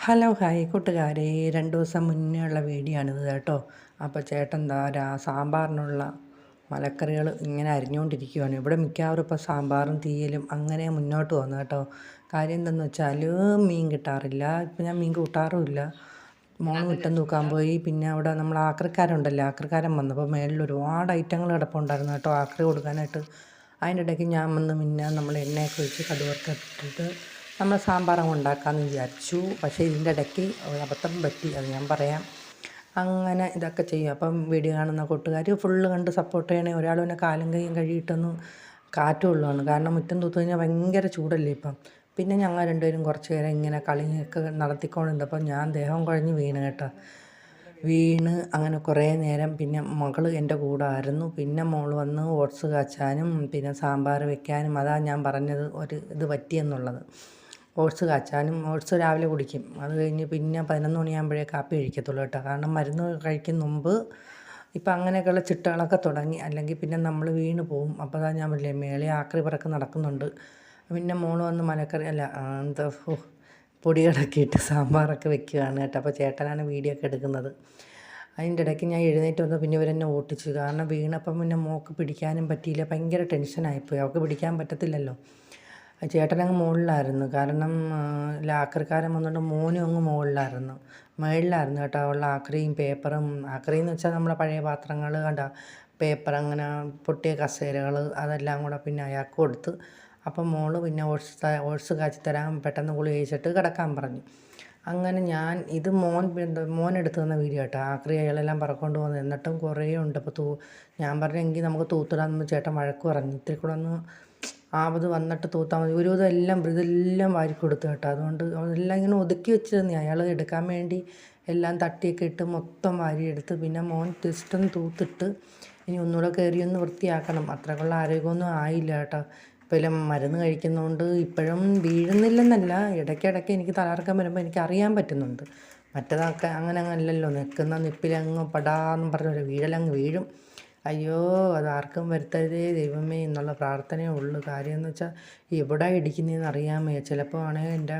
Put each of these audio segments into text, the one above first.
Hello hi കൂട്ടുകാരെ, 2 ദിവസം മുന്നേ ഉള്ള വീഡിയോ ആണിത് കേട്ടോ. അപ്പോൾ ചേട്ടൻ സാമ്പാറിനുള്ള മലക്കറികൾ ഇങ്ങനെ അരിഞ്ഞുകൊണ്ടിരിക്കുകയാണ്. ഇവിടെ മിക്കവാറും ഇപ്പോൾ സാമ്പാറും തീയലും അങ്ങനെ മുന്നോട്ട് പോകുന്നു കേട്ടോ. കാര്യം എന്തെന്ന് വെച്ചാൽ മീൻ കിട്ടാറില്ല. ഇപ്പം ഞാൻ മീൻ കൂട്ടാറുമില്ല. മോള് മുറ്റം തൂക്കാൻ പോയി. പിന്നെ അവിടെ നമ്മൾ ആക്രിക്കാരുണ്ടല്ലോ, ആക്രിക്കാരൻ വന്നപ്പോൾ മേളിൽ ഒരുപാട് ഐറ്റങ്ങൾ കിടപ്പുണ്ടായിരുന്നു കേട്ടോ, ആക്രി കൊടുക്കാനായിട്ട്. അതിൻ്റെ ഇടയ്ക്ക് ഞാൻ വന്ന് പിന്നെ നമ്മൾ എണ്ണയൊക്കെ ഒഴിച്ച് കടുകൊക്കെ ഇട്ടിട്ട് നമ്മൾ സാമ്പാറങ്ങ് ഉണ്ടാക്കാമെന്ന് വിചാരിച്ചു. പക്ഷേ ഇതിൻ്റെ ഇടയ്ക്ക് അബദ്ധം പറ്റി, അത് ഞാൻ പറയാം. അങ്ങനെ ഇതൊക്കെ ചെയ്യും. അപ്പം വീഡിയോ കാണുന്ന കൂട്ടുകാർ ഫുള്ള് കണ്ട് സപ്പോർട്ട് ചെയ്യണേ. ഒരാൾ പിന്നെ കാലും കൈയും കഴുകിയിട്ടൊന്ന് കാറ്റ് കൊള്ളുവാണ്. കാരണം മുറ്റം തൂത്ത് കഴിഞ്ഞാൽ ഭയങ്കര ചൂടല്ലേ ഇപ്പം. പിന്നെ ഞങ്ങൾ രണ്ടുപേരും കുറച്ച് നേരം ഇങ്ങനെ കളിയൊക്കെ നടത്തിക്കൊണ്ടിരുന്നപ്പോൾ ഞാൻ ദേഹം കുഴഞ്ഞ് വീണ് കേട്ടോ. അങ്ങനെ കുറേ നേരം പിന്നെ മകൾ എൻ്റെ കൂടെ ആയിരുന്നു. പിന്നെ മോൾ വന്ന് ഓട്സ് കാച്ചാനും പിന്നെ സാമ്പാർ വെക്കാനും, അതാ ഞാൻ പറഞ്ഞത് ഒരു ഇത് പറ്റിയെന്നുള്ളത്. ഓട്സ് കാച്ചാനും, ഓട്സ് രാവിലെ കുടിക്കും. അത് കഴിഞ്ഞ് പിന്നെ 11 മണിയാകുമ്പോഴേ കാപ്പി കഴിക്കത്തുള്ളൂ കേട്ടോ. കാരണം മരുന്ന് കഴിക്കും മുമ്പ് ഇപ്പം അങ്ങനെയൊക്കെയുള്ള ചിട്ടകളൊക്കെ തുടങ്ങി. അല്ലെങ്കിൽ പിന്നെ നമ്മൾ വീണ് പോവും. അപ്പോൾ അതാ ഞാൻ പറഞ്ഞില്ലേ, മേളെ ആക്രി പറക്ക് നടക്കുന്നുണ്ട്. പിന്നെ മോൾ വന്ന് മലക്കറി എന്താ പൊടികളൊക്കെ ഇട്ട് സാമ്പാറൊക്കെ വെക്കുകയാണ് കേട്ടോ. അപ്പോൾ ചേട്ടനാണ് വീഡിയോ ഒക്കെ എടുക്കുന്നത്. അതിൻ്റെ ഇടയ്ക്ക് ഞാൻ എഴുന്നേറ്റ് വന്നു. പിന്നെ ഇവരെന്നെ ഓട്ടിച്ചു. കാരണം വീണപ്പം പിന്നെ മോൾക്ക് പിടിക്കാനും പറ്റിയില്ല. ഭയങ്കര ടെൻഷനായിപ്പോയി. അവൾക്ക് പിടിക്കാൻ പറ്റത്തില്ലല്ലോ. ചേട്ടനങ്ങ് മുകളിലായിരുന്നു. കാരണം ആക്രിക്കാരൻ വന്നുകൊണ്ട് മോനും അങ്ങ് മുകളിലായിരുന്നു കേട്ടോ. അവളുടെ ആക്രിയും പേപ്പറും, ആക്രിയെന്ന് വെച്ചാൽ നമ്മളെ പഴയ പാത്രങ്ങൾ കണ്ട പേപ്പർ, അങ്ങനെ പൊട്ടിയ കസേരകൾ, അതെല്ലാം കൂടെ പിന്നെ അയാൾക്ക് കൊടുത്ത്. അപ്പം മോള് പിന്നെ ഓട്സ് കാച്ചി തരാൻ പെട്ടെന്ന് ഗുളി കഴിച്ചിട്ട് കിടക്കാൻ പറഞ്ഞു. അങ്ങനെ ഞാൻ ഇത് മോൻ എടുത്തു തന്ന വീഡിയോ കേട്ടോ. ആക്രി അയാളെല്ലാം പറക്കൊണ്ട് പോകുന്നത്. എന്നിട്ടും കുറേ ഉണ്ട്. അപ്പോൾ ഞാൻ പറഞ്ഞെങ്കിൽ നമുക്ക് തൂത്തിടാമെന്ന് ചേട്ടൻ വഴക്ക് പറഞ്ഞു. ഇത്തിരി കൂടെ ഒന്ന് ആവത് വന്നിട്ട് തൂത്താൽ മതി. ഇതെല്ലാം വാരി കൊടുത്തു കേട്ടോ. അതുകൊണ്ട് അതെല്ലാം ഇങ്ങനെ ഒതുക്കി വെച്ച് തന്നെ അയാൾ എടുക്കാൻ വേണ്ടി എല്ലാം തട്ടിയൊക്കെ ഇട്ട് മൊത്തം വാരിയെടുത്ത്. പിന്നെ മോൻ ജസ്റ്റൊന്ന് തൂത്തിട്ട് ഇനി ഒന്നുകൂടെ കയറിയൊന്ന് വൃത്തിയാക്കണം. അത്രക്കുള്ള ആരോഗ്യമൊന്നും ആയില്ല കേട്ടോ. ഇപ്പോൾ എല്ലാം മരുന്ന് കഴിക്കുന്നതുകൊണ്ട് ഇപ്പോഴും വീഴുന്നില്ലെന്നല്ല, ഇടയ്ക്കിടയ്ക്ക് എനിക്ക് തലകറക്കം വരുമ്പോൾ എനിക്ക് അറിയാൻ പറ്റുന്നുണ്ട്. മറ്റേതൊക്കെ അങ്ങനെ അല്ലല്ലോ, നിൽക്കുന്ന നിപ്പിലങ്ങ് പടാന്ന് പറഞ്ഞൊരു വീഴലങ്ങ് വീഴും. അയ്യോ, അതാർക്കും വരുത്തരുതേ ദൈവമേ എന്നുള്ള പ്രാർത്ഥനയേ ഉള്ളൂ. കാര്യമെന്ന് വെച്ചാൽ എവിടെ ഇടിക്കുന്നതെന്ന് അറിയാൻ വയ്യ. ചിലപ്പോൾ ആണെങ്കിൽ എൻ്റെ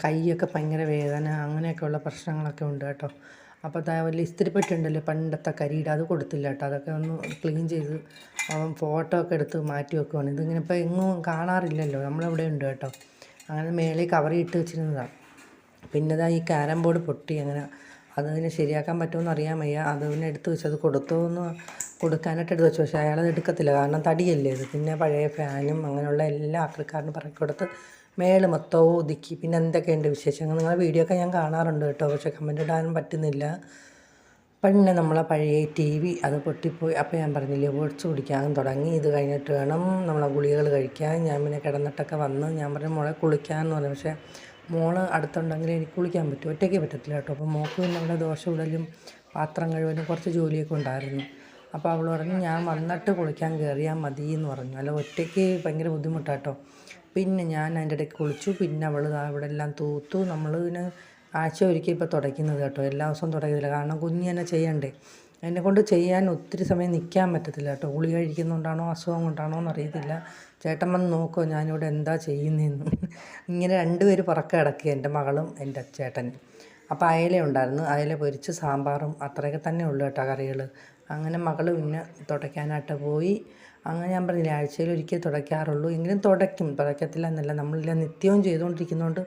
കൈയൊക്കെ ഭയങ്കര വേദന, അങ്ങനെയൊക്കെയുള്ള പ്രശ്നങ്ങളൊക്കെ ഉണ്ട് കേട്ടോ. അപ്പോൾ വലിയ ഇസ്തിരിപ്പെട്ടി ഉണ്ടല്ലോ പണ്ടത്തെ കരിയുടെ, അത് കൊടുത്തില്ല കേട്ടോ. അതൊക്കെ ഒന്ന് ക്ലീൻ ചെയ്ത് അവൻ ഫോട്ടോ ഒക്കെ എടുത്ത് മാറ്റി വെക്കുവാണ്. ഇതിങ്ങനെ ഇപ്പോൾ എങ്ങും കാണാറില്ലല്ലോ, നമ്മളിവിടെ ഉണ്ട് കേട്ടോ. അങ്ങനെ മേളിൽ കവറി ഇട്ട് വെച്ചിരുന്നതാണ്. പിന്നെ ഈ ക്യാരം ബോർഡ് പൊട്ടി. അങ്ങനെ അതിനെ ശരിയാക്കാൻ പറ്റുമെന്ന് അറിയാൻ വയ്യ. അതിനെ എടുത്ത് വെച്ച് അത് കൊടുക്കാനായിട്ട് എടുത്ത് വെച്ചു. പക്ഷേ അയാളത് എടുക്കത്തില്ല. കാരണം തടിയല്ലേ ഇത്. പിന്നെ പഴയ ഫാനും അങ്ങനെയുള്ള എല്ലാ ആക്രിക്കാരനും പറക്കി കൊടുത്ത് മേള് മൊത്തവും ഒതുക്കി. പിന്നെ എന്തൊക്കെയുണ്ട് വിശേഷങ്ങൾ, നിങ്ങളുടെ വീഡിയോ ഒക്കെ ഞാൻ കാണാറുണ്ട് കേട്ടോ. പക്ഷേ കമൻറ്റ് ഇടാനും പറ്റുന്നില്ല. പിന്നെ നമ്മളെ പഴയ TV അത് പൊട്ടിപ്പോയി. അപ്പോൾ ഞാൻ പറഞ്ഞില്ലേ, ഓട്സ് കുടിക്കാൻ തുടങ്ങി. ഇത് കഴിഞ്ഞിട്ട് വേണം നമ്മളെ ഗുളികകൾ കഴിക്കാൻ. ഞാൻ പിന്നെ കിടന്നിട്ടൊക്കെ വന്ന് ഞാൻ പറഞ്ഞു മോളെ കുളിക്കാമെന്ന് പറഞ്ഞു. പക്ഷേ മോള് അടുത്തുണ്ടെങ്കിൽ എനിക്ക് കുളിക്കാൻ പറ്റും, ഒറ്റയ്ക്ക് പറ്റത്തില്ല കേട്ടോ. അപ്പോൾ മോൾക്ക് പിന്നെ അവിടെ ദോശ ഇടലും പാത്രം കഴുകലും കുറച്ച് ജോലിയൊക്കെ ഉണ്ടായിരുന്നു. അപ്പോൾ അവൾ പറഞ്ഞു ഞാൻ വന്നിട്ട് കുളിക്കാൻ കയറിയാൽ മതി എന്ന് പറഞ്ഞു. അല്ല, ഒറ്റയ്ക്ക് ഭയങ്കര ബുദ്ധിമുട്ടാട്ടോ. പിന്നെ ഞാൻ അതിൻ്റെ ഇടയ്ക്ക് കുളിച്ചു. പിന്നെ അവൾ ഇവിടെ എല്ലാം തൂത്തു. നമ്മൾ പിന്നെ ആഴ്ച ഒരിക്കൽ ഇപ്പോൾ തുടയ്ക്കുന്നത് കേട്ടോ. എല്ലാ ദിവസവും തുടയ്ക്കുന്നില്ല, കാരണം കുഞ്ഞ് തന്നെ ചെയ്യണ്ടേ. എന്നെക്കൊണ്ട് ചെയ്യാൻ ഒത്തിരി സമയം നിൽക്കാൻ പറ്റത്തില്ല കേട്ടോ. ഗുളി കഴിക്കുന്നതുകൊണ്ടാണോ അസുഖം കൊണ്ടാണോ എന്നറിയത്തില്ല. ചേട്ടൻ വന്ന് നോക്കുമോ ഞാനിവിടെ എന്താ ചെയ്യുന്നതെന്ന്. ഇങ്ങനെ 2 പേര് പുറക്കെ കിടക്കുക, എൻ്റെ മകളും എൻ്റെ ചേട്ടനും. അപ്പോൾ അയല ഉണ്ടായിരുന്നു, അയല പൊരിച്ച് സാമ്പാറും അത്രയൊക്കെ തന്നെ ഉള്ളൂ കേട്ടോ കറികൾ. അങ്ങനെ മകൾ പിന്നെ തുടയ്ക്കാനായിട്ട് പോയി. അങ്ങനെ ഞാൻ പറഞ്ഞില്ല, ആഴ്ചയിൽ ഒരിക്കൽ തുടയ്ക്കാറുള്ളൂ. എങ്കിലും തുടയ്ക്കത്തില്ല എന്നല്ല, നമ്മളെല്ലാം നിത്യവും ചെയ്തുകൊണ്ടിരിക്കുന്നതുകൊണ്ട്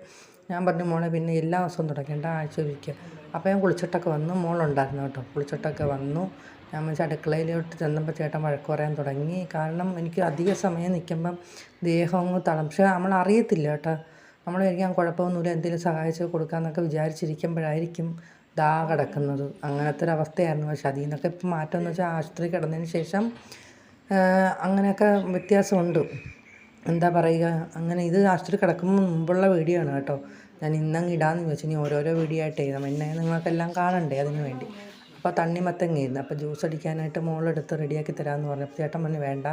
ഞാൻ പറഞ്ഞു മോളെ പിന്നെ എല്ലാ ദിവസവും തുടയ്ക്കേണ്ട, ആഴ്ച ഒരിക്കൽ. അപ്പോൾ ഞാൻ കുളിച്ചിട്ടൊക്കെ വന്നു. മോളുണ്ടായിരുന്നു കേട്ടോ. കുളിച്ചിട്ടൊക്കെ വന്നു. ഞാൻ വെച്ചാൽ അടുക്കളയിലോട്ട് ചെന്നപ്പോൾ ചേട്ടൻ വഴക്ക് പറയാൻ തുടങ്ങി. കാരണം എനിക്ക് അധിക സമയം നിൽക്കുമ്പം ദേഹം അങ്ങ് പക്ഷേ നമ്മൾ അറിയത്തില്ല കേട്ടോ. നമ്മൾ വിചാരിക്കാൻ കുഴപ്പമൊന്നുമില്ല, എന്തെങ്കിലും സഹായിച്ച് കൊടുക്കാമെന്നൊക്കെ വിചാരിച്ചിരിക്കുമ്പോഴായിരിക്കും കിടക്കുന്നത്. അങ്ങനത്തെ ഒരു അവസ്ഥയായിരുന്നു. പക്ഷേ അതിൽ നിന്നൊക്കെ ഇപ്പം മാറ്റം എന്ന് വെച്ചാൽ ആശുപത്രി കിടന്നതിന് ശേഷം അങ്ങനെയൊക്കെ വ്യത്യാസമുണ്ട്. എന്താ പറയുക, അങ്ങനെ ഇത് ആശുപത്രി കിടക്കുമ്പോൾ മുമ്പുള്ള വീഡിയോ ആണ് കേട്ടോ. ഞാൻ ഇന്നങ്ങ് ഇടാമെന്ന് വെച്ചു. ഇനി ഓരോരോ വീഡിയോ ആയിട്ട് എഴുതാം. എന്നെ നിങ്ങൾക്കെല്ലാം കാണണ്ടേ, അതിന് വേണ്ടി. അപ്പോൾ തണ്ണിമത്തങ്ങയായിരുന്നു. അപ്പോൾ ജ്യൂസ് അടിക്കാനായിട്ട് മോളെടുത്ത് റെഡിയാക്കി തരാമെന്ന് പറഞ്ഞു. അപ്പോൾ ചേട്ടൻ പറഞ്ഞു വേണ്ട,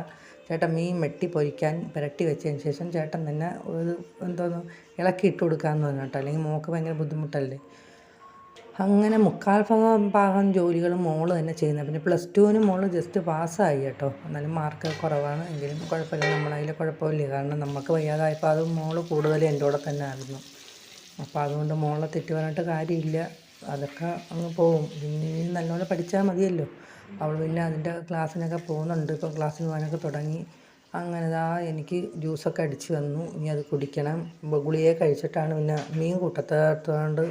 ചേട്ടൻ മീൻ പൊരിക്കാൻ പുരട്ടി വെച്ചതിന് ശേഷം ചേട്ടൻ തന്നെ ഇളക്കി ഇട്ട് കൊടുക്കാമെന്ന് പറഞ്ഞു കേട്ടോ. അല്ലെങ്കിൽ മോൾക്ക് ഭയങ്കര ബുദ്ധിമുട്ടല്ലേ. അങ്ങനെ 3/4 ജോലികളും മോള് തന്നെ ചെയ്യുന്നത്. പിന്നെ +2 മോള് ജസ്റ്റ് പാസ്സായി കേട്ടോ. എന്നാലും മാർക്ക് കുറവാണ്, എങ്കിലും കുഴപ്പമില്ല. നമ്മളതിൽ കുഴപ്പമില്ല. കാരണം നമുക്ക് വയ്യാതായപ്പോൾ അത് മോള് കൂടുതൽ എൻ്റെ കൂടെ തന്നെ ആയിരുന്നു. അപ്പോൾ അതുകൊണ്ട് മോളെ തെറ്റ് പറഞ്ഞിട്ട് കാര്യമില്ല. അതൊക്കെ അങ്ങ് പോവും. പിന്നെ ഇനി നല്ലോണം പഠിച്ചാൽ മതിയല്ലോ. അവൾ പിന്നെ അതിൻ്റെ ക്ലാസ്സിനൊക്കെ പോകുന്നുണ്ട്. ഇപ്പോൾ ക്ലാസ്സിന് പോകാനൊക്കെ തുടങ്ങി. അങ്ങനെ എനിക്ക് ജ്യൂസൊക്കെ അടിച്ച് വന്നു. ഇനി അത് കുടിക്കണം. ഗുളിക കഴിച്ചിട്ടാണ് പിന്നെ മീൻ കൂട്ടത്തോണ്ട്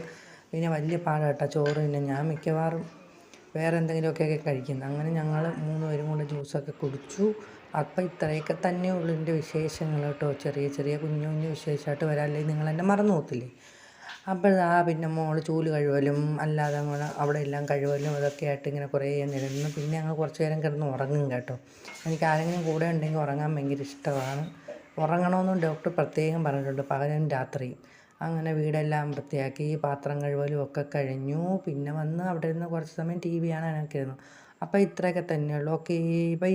പിന്നെ വലിയ പാടാട്ടോ ചോറ്. പിന്നെ ഞാൻ മിക്കവാറും വേറെ എന്തെങ്കിലുമൊക്കെ കഴിക്കുന്നത്. അങ്ങനെ ഞങ്ങൾ 3 പേരും കൂടെ ജ്യൂസൊക്കെ കുടിച്ചു. അപ്പം ഇത്രയൊക്കെ തന്നെ ഉള്ളൂ എൻ്റെ വിശേഷങ്ങൾ കേട്ടോ. ചെറിയ ചെറിയ കുഞ്ഞു കുഞ്ഞു വിശേഷമായിട്ട് വരാം, അല്ലെങ്കിൽ നിങ്ങളെന്നെ മറന്നു പോകത്തില്ലേ. അപ്പോൾ പിന്നെ മോള് ചൂല് കഴുകലും അല്ലാതെ അവിടെ എല്ലാം കഴുകലും അതൊക്കെ ആയിട്ട് ഇങ്ങനെ കുറേ നിരന്ന് പിന്നെ ഞങ്ങൾ കുറച്ച് നേരം കിടന്ന് ഉറങ്ങും കേട്ടോ. എനിക്ക് ആരെങ്കിലും കൂടെ ഉണ്ടെങ്കിൽ ഉറങ്ങാൻ ഭയങ്കര ഇഷ്ടമാണ്. ഉറങ്ങണമെന്നും ഡോക്ടർ പ്രത്യേകം പറഞ്ഞിട്ടുണ്ട്, പകലും രാത്രിയും. അങ്ങനെ വീടെല്ലാം വൃത്തിയാക്കി പാത്രം കഴുകലും ഒക്കെ കഴിഞ്ഞു. പിന്നെ വന്ന് അവിടെ ഇരുന്ന് കുറച്ച് സമയം TV കാണാനൊക്കെ ഇരുന്നു. അപ്പോൾ ഇത്രയൊക്കെ തന്നെയുള്ളൂ. Okay, by.